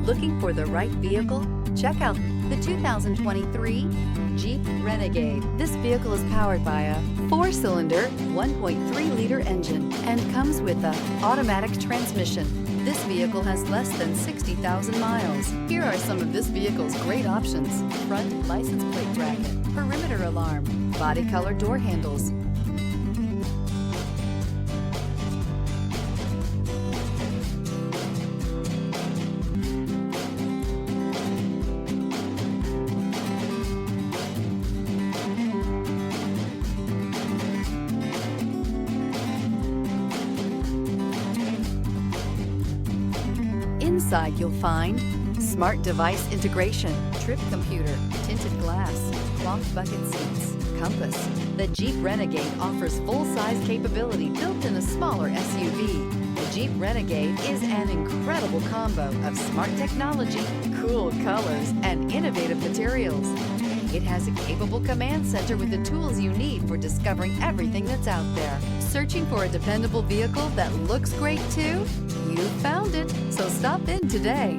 Looking for the right vehicle? Check out the 2023 Jeep Renegade. This vehicle is powered by a 4-cylinder, 1.3-liter engine and comes with an automatic transmission. This vehicle has less than 60,000 miles. Here are some of this vehicle's great options: front license plate bracket, perimeter alarm, body color door handles, Inside you'll find smart device integration, trip computer, tinted glass, cloth bucket seats, compass. The Jeep Renegade offers full-size capability built in a smaller SUV. The Jeep Renegade is an incredible combo of smart technology, cool colors, and innovative materials. It has a capable command center with the tools you need for discovering everything that's out there. Searching for a dependable vehicle that looks great too? You found it, so stop in today.